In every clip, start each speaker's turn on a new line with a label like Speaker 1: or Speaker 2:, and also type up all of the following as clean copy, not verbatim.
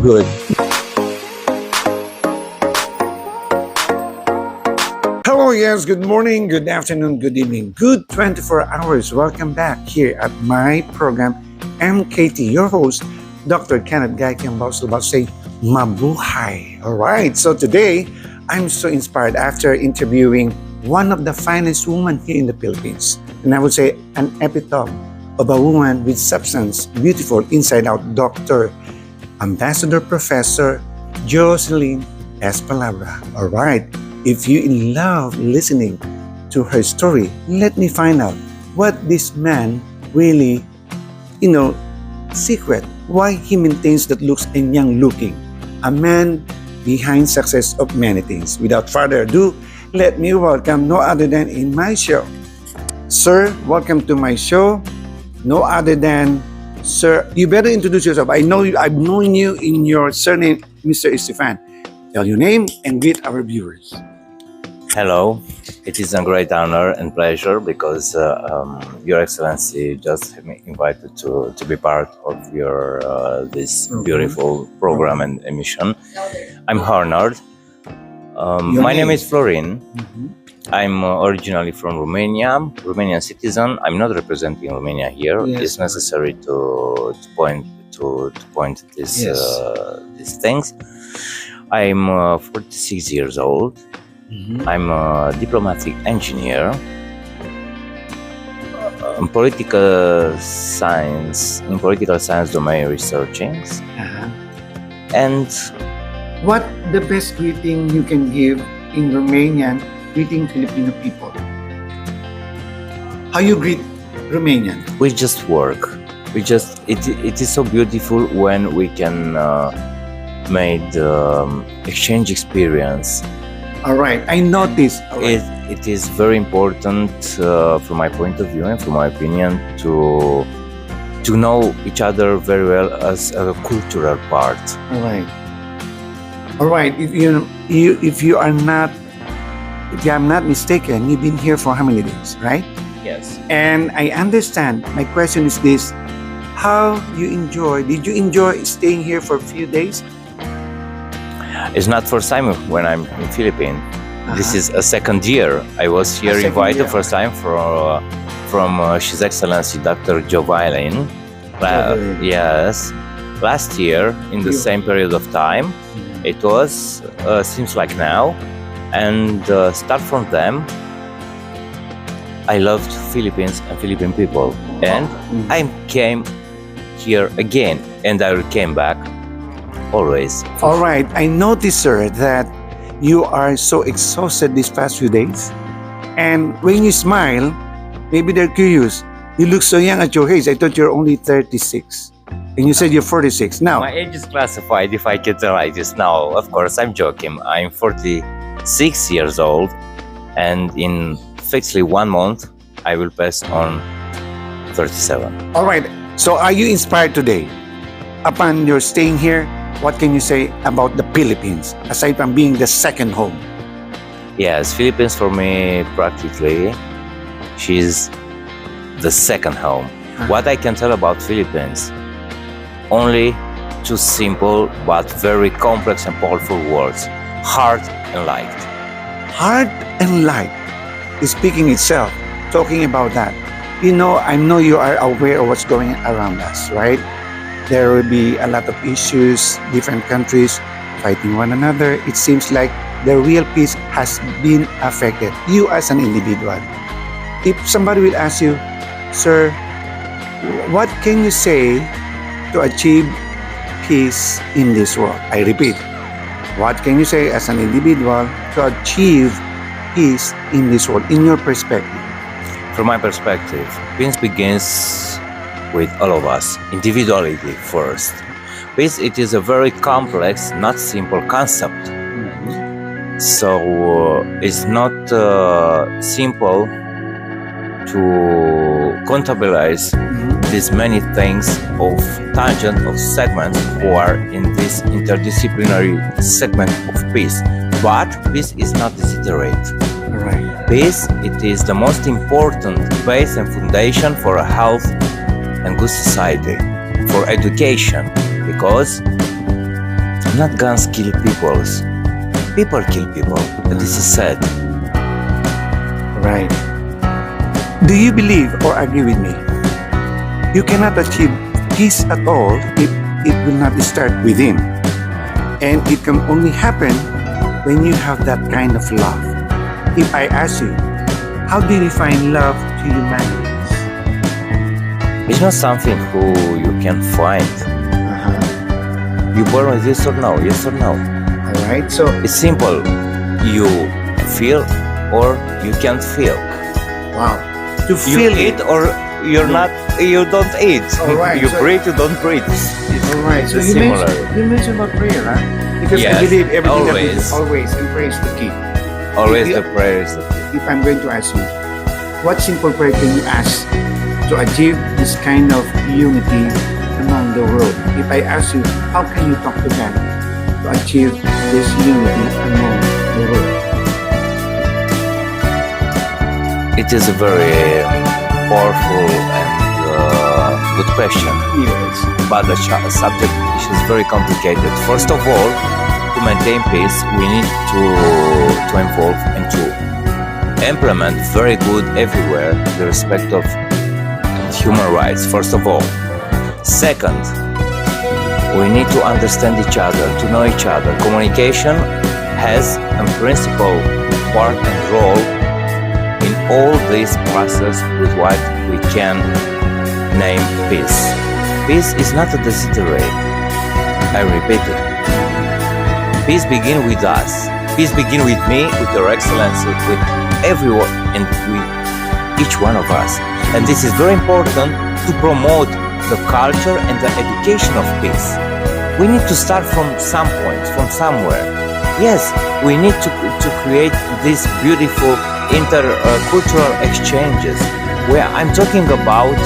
Speaker 1: good. Hello, yes, good morning, good afternoon, good evening, good 24 hours. Welcome back here at my program, MKT. Your host, Dr. Kenneth was about to say, mabuhay. All right, so today, I'm so inspired after interviewing one of the finest women here in the Philippines. And I would say an epitome of a woman with substance, beautiful inside out, Dr. Ambassador Professor Jocelyn Estefan. All right, if you in love listening to her story, let me find out what this man really, secret, why he maintains that looks and young looking. A man behind success of many things. Without further ado, let me welcome no other than in my show. Sir, welcome to my show. No other than, sir, you better introduce yourself. I know you, I've known you in your surname, Mr. Estefan. Tell your name and greet our viewers.
Speaker 2: Hello, it is a great honor and pleasure because Your Excellency just had me invited to be part of your this beautiful program and emission. I'm honored. My name is Frolin. I'm originally from Romania, Romanian citizen. I'm not representing Romania here.
Speaker 1: Yes,
Speaker 2: it's necessary to point this these things. I'm 46 years old. I'm a diplomatic engineer. In political science domain researching. And
Speaker 1: What the best greeting you can give in Romanian greeting Filipino people? How you greet Romanian?
Speaker 2: we just work. It is so beautiful when we can make exchange experience.
Speaker 1: All right, I noticed. All right.
Speaker 2: It is very important from my point of view and from my opinion to know each other very well as a cultural part.
Speaker 1: All right. All right. If I'm not mistaken, you've been here for how many days, right?
Speaker 2: Yes.
Speaker 1: And I understand. My question is this: how you enjoy? Did you enjoy staying here for a few days?
Speaker 2: It's not first time when I'm in Philippines. This is a second year. I was here invited first time from His Excellency Dr. Jocelyn. Yes, last year in the same period of time. It was seems like now, and start from them. I loved Philippines and Philippine people, and I came here again, and I came back. Always.
Speaker 1: All right. I noticed, sir, that you are so exhausted these past few days. And when you smile, maybe they're curious. You look so young at your age. I thought you're only 36. And you said you're 46. Now,
Speaker 2: My age is classified if I can tell like this now. Of course, I'm joking. I'm 46 years old, and in fixedly 1 month, I will pass on 37.
Speaker 1: all right. So are you inspired today? Upon your staying here, what can you say about the Philippines, aside from being the second home?
Speaker 2: Yes, Philippines for me practically, she's the second home. What I can tell about Philippines, only two simple but very complex and powerful words: heart and light.
Speaker 1: Heart and light is speaking itself, talking about that. I know you are aware of what's going around us, right? There will be a lot of issues, different countries fighting one another. It seems like the real peace has been affected. You as an individual. If somebody will ask you, sir, what can you say to achieve peace in this world? I repeat, what can you say as an individual to achieve peace in this world, in your perspective?
Speaker 2: From my perspective, peace begins with all of us, individuality first. Peace, it is a very complex, not simple concept. So it's not simple to contabilize these many things of tangent of segments who are in this interdisciplinary segment of peace. But peace is not desiderate.
Speaker 1: Right.
Speaker 2: Peace, it is the most important base and foundation for a health and good society, for education, because not guns kill peoples. People kill people. And this is sad.
Speaker 1: Right. Do you believe or agree with me? You cannot achieve peace at all if it will not start within. And it can only happen when you have that kind of love. If I ask you, how do you define love to humanity?
Speaker 2: It's not something who you can find. You born with this or no? Yes or no?
Speaker 1: Alright, so
Speaker 2: it's simple. You feel or you can't feel.
Speaker 1: wow. To
Speaker 2: You
Speaker 1: feel
Speaker 2: eat or you're not. You don't eat.
Speaker 1: Alright,
Speaker 2: You
Speaker 1: so-
Speaker 2: breathe. You don't breathe.
Speaker 1: Alright, so
Speaker 2: It's
Speaker 1: you
Speaker 2: similar.
Speaker 1: mentioned about prayer, huh? Because I
Speaker 2: Yes,
Speaker 1: believe everything that we do,
Speaker 2: always.
Speaker 1: always, and prayer is the key.
Speaker 2: Always
Speaker 1: If
Speaker 2: the prayer is the key.
Speaker 1: If I'm going to ask you, what simple prayer can you ask to achieve this kind of unity among the world? If I ask you, how can you talk to God to achieve this unity among the world?
Speaker 2: It is a very powerful and good question.
Speaker 1: Yes.
Speaker 2: But the subject is very complicated. First of all, to maintain peace, we need to involve and to implement very good everywhere the respect of human rights. First of all. Second, we need to understand each other, to know each other. Communication has a principal part and role in all this process with what we can name peace. Peace is not a desiderate. I repeat it. Peace begins with us. Peace begins with me, with Your Excellency, with everyone, and with each one of us. And this is very important to promote the culture and the education of peace. We need to start from some point, from somewhere. Yes, we need to create these beautiful intercultural exchanges where I'm talking about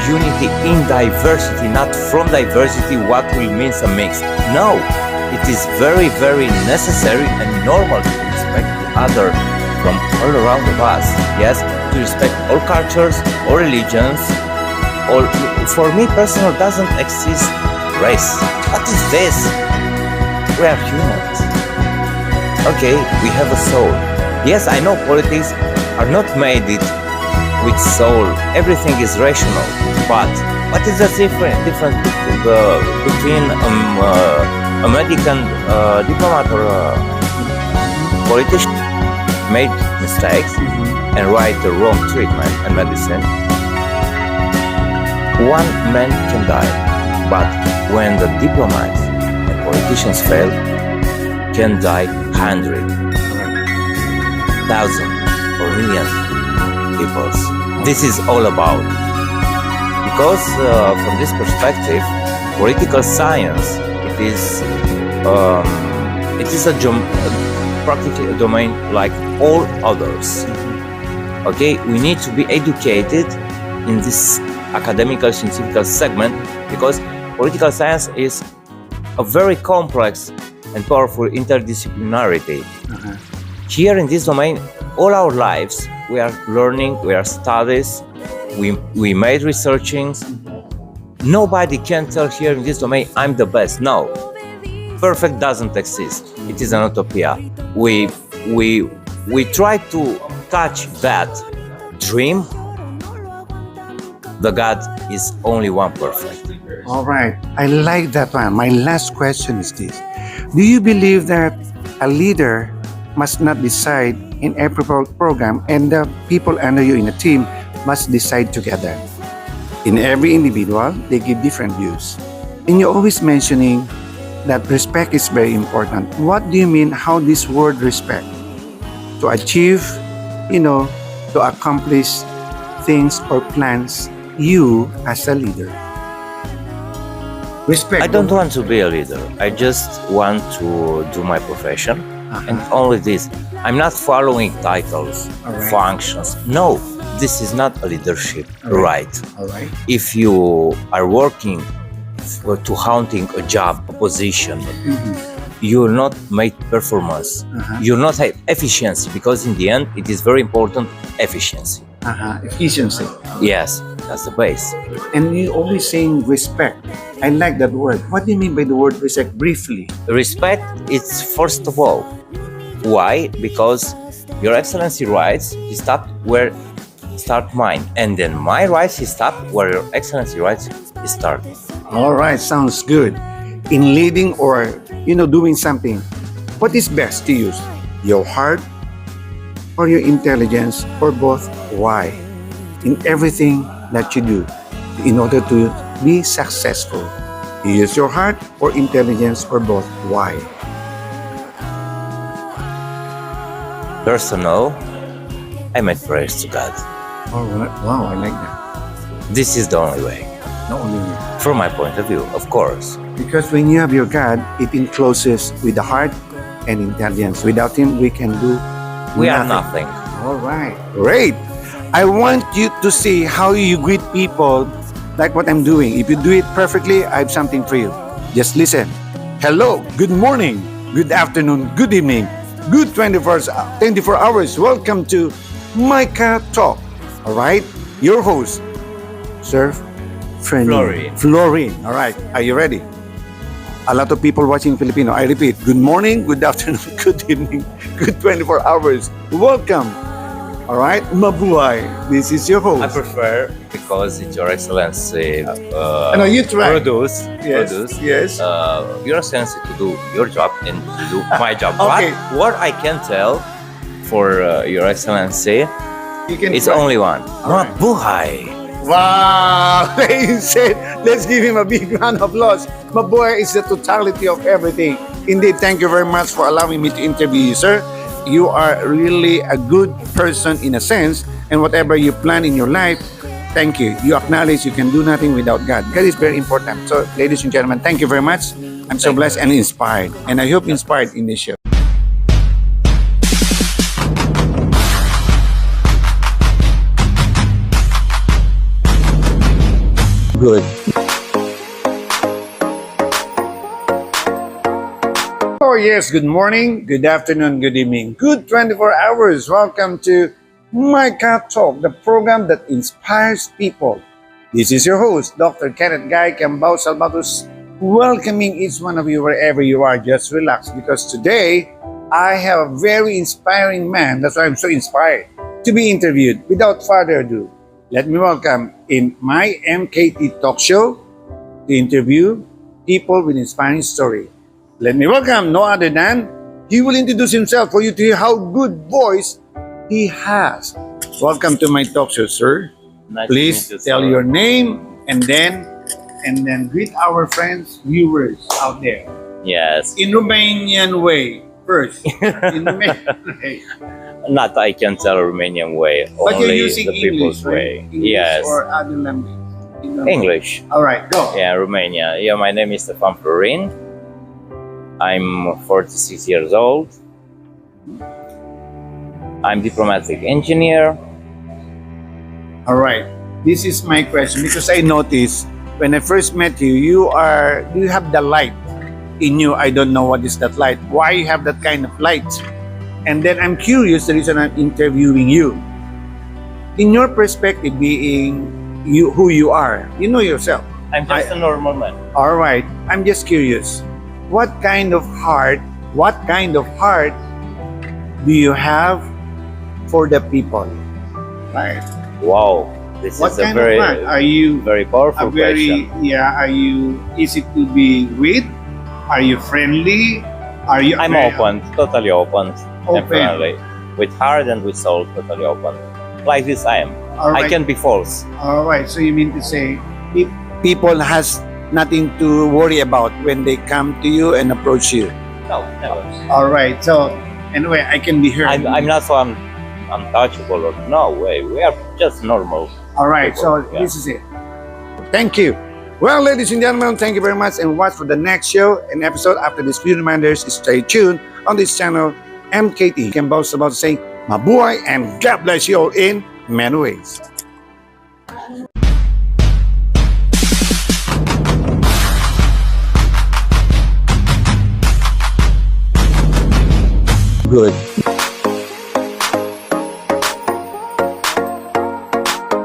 Speaker 2: unity in diversity, not from diversity what will mean a mix. No, it is very, very necessary and normal to respect the other from all around of us. Yes, to respect all cultures, all religions. All, for me personally, doesn't exist race. What is this? We are humans. Okay, we have a soul. Yes, I know politics are not made it with soul. Everything is rational. But what is the difference between American diplomat or politician made mistakes and write the wrong treatment and medicine? One man can die, but when the diplomats and politicians fail, can die 100,000 or million people. This is all about. Because from this perspective, political science, it is practically a domain like all others. Okay, we need to be educated in this academical scientific segment because political science is a very complex and powerful interdisciplinarity. Here in this domain, all our lives, we are learning, we are studies, we made researchings. Nobody can tell here in this domain, I'm the best. No, perfect doesn't exist. It is an utopia. We try to touch that dream. The God is only one perfect.
Speaker 1: All right. I like that one. My last question is this. Do you believe that a leader must not decide in every program and the people under you in a team must decide together? In every individual, they give different views. And you're always mentioning that respect is very important. What do you mean how this word respect? To achieve, to accomplish things or plans you as a leader. Respect.
Speaker 2: I don't want to be a leader. I just want to do my profession. And only this. I'm not following titles, functions. No, this is not a leadership. All right. If you are working to hunting a job, a position, you will not make performance. You will not have efficiency because in the end, it is very important efficiency.
Speaker 1: Efficiency.
Speaker 2: Yes. as the base.
Speaker 1: And you always saying respect. I like that word. What do you mean by the word respect? Briefly.
Speaker 2: Respect is first of all. Why? Because Your Excellency rights, he stopped where start mine, and then my rights, he stopped where Your Excellency rights, he start.
Speaker 1: All right, sounds good. In leading or doing something, what is best to use? Your heart or your intelligence, or both? Why? In everything that you do, in order to be successful, you use your heart or intelligence, or both? Why?
Speaker 2: Personal, I make prayers to God.
Speaker 1: Oh, wow, I like that.
Speaker 2: This is the only way,
Speaker 1: Not only you.
Speaker 2: from my point of view, of course.
Speaker 1: Because when you have your God, it encloses with the heart and intelligence. Without Him, we can do
Speaker 2: We are nothing.
Speaker 1: All right. Great. I want you to see how you greet people like what I'm doing. If you do it perfectly, I have something for you. Just listen. Hello, good morning, good afternoon, good evening, good 24 hours. Welcome to MKT Talk. All right. Your host, Sir Florin. All right. Are you ready? A lot of people watching Filipino. I repeat, good morning, good afternoon, good evening, good 24 hours. Welcome. All right, mabuhay. This is your host.
Speaker 2: I prefer because it's Your Excellency
Speaker 1: you try.
Speaker 2: produce,
Speaker 1: Yes.
Speaker 2: Your Excellency to do your job and to do my job.
Speaker 1: Okay.
Speaker 2: But what I can tell for Your Excellency,
Speaker 1: You can
Speaker 2: it's
Speaker 1: try.
Speaker 2: only one.
Speaker 1: All right.
Speaker 2: Mabuhay.
Speaker 1: Wow! He said, let's give him a big round of applause. Mabuhay is the totality of everything. Indeed, thank you very much for allowing me to interview you, sir. You are really a good person in a sense, and whatever you plan in your life, thank you. You acknowledge you can do nothing without God. God is very important. So, ladies and gentlemen, thank you very much. I'm so blessed and inspired, and I hope inspired in this show. Good. Oh yes, good morning, good afternoon, good evening, good 24 hours. Welcome to MKT Talk, the program that inspires people. This is your host, Dr. Kenneth q.salvatus, welcoming each one of you wherever you are. Just relax, because today I have a very inspiring man. That's why I'm so inspired to be interviewed. Without further ado, let me welcome in my MKT talk show to interview people with inspiring story. Let me welcome no other than, he will introduce himself for you to hear how good voice he has. Welcome to my talk show, sir.
Speaker 2: Nice
Speaker 1: Please
Speaker 2: to meet you,
Speaker 1: tell
Speaker 2: sir.
Speaker 1: your name and then greet our friends, viewers out there.
Speaker 2: Yes.
Speaker 1: In Romanian way first. In Romanian way.
Speaker 2: Not I can tell Romanian way,
Speaker 1: But you're
Speaker 2: only
Speaker 1: using
Speaker 2: the people's
Speaker 1: English,
Speaker 2: way.
Speaker 1: right? English
Speaker 2: Yes.
Speaker 1: or other language?
Speaker 2: English.
Speaker 1: All right, go.
Speaker 2: Yeah, Romania. Yeah, my name is Estefan Frolin. I'm 46 years old. I'm diplomatic engineer.
Speaker 1: All right. This is my question, because I noticed when I first met you, you have the light in you. I don't know what is that light. Why you have that kind of light? And then I'm curious, the reason I'm interviewing you. In your perspective, being you who you are, you know yourself.
Speaker 2: I'm just a normal man.
Speaker 1: All right. I'm just curious. What kind of heart do you have for the people? Right.
Speaker 2: Wow, this
Speaker 1: What
Speaker 2: is a
Speaker 1: kind
Speaker 2: very,
Speaker 1: of heart? Are you
Speaker 2: very powerful question.
Speaker 1: are you easy to be with? Are you friendly? Are you
Speaker 2: I'm open, totally open, and
Speaker 1: Open.
Speaker 2: friendly, with heart and with soul, totally open. Like this, I am.
Speaker 1: All right.
Speaker 2: I can be false.
Speaker 1: All right. So you mean to say people has nothing to worry about when they come to you and approach you?
Speaker 2: No, never.
Speaker 1: All right. So anyway, I can be heard.
Speaker 2: I'm not so untouchable, or no way. We are just normal.
Speaker 1: All right. So
Speaker 2: Yeah.
Speaker 1: this is it. Thank you. Well, ladies and gentlemen, thank you very much, and watch for the next show and episode. After these few reminders, stay tuned on this channel, MKT. Can boast about saying mabuhay and God bless you all in many ways. Good.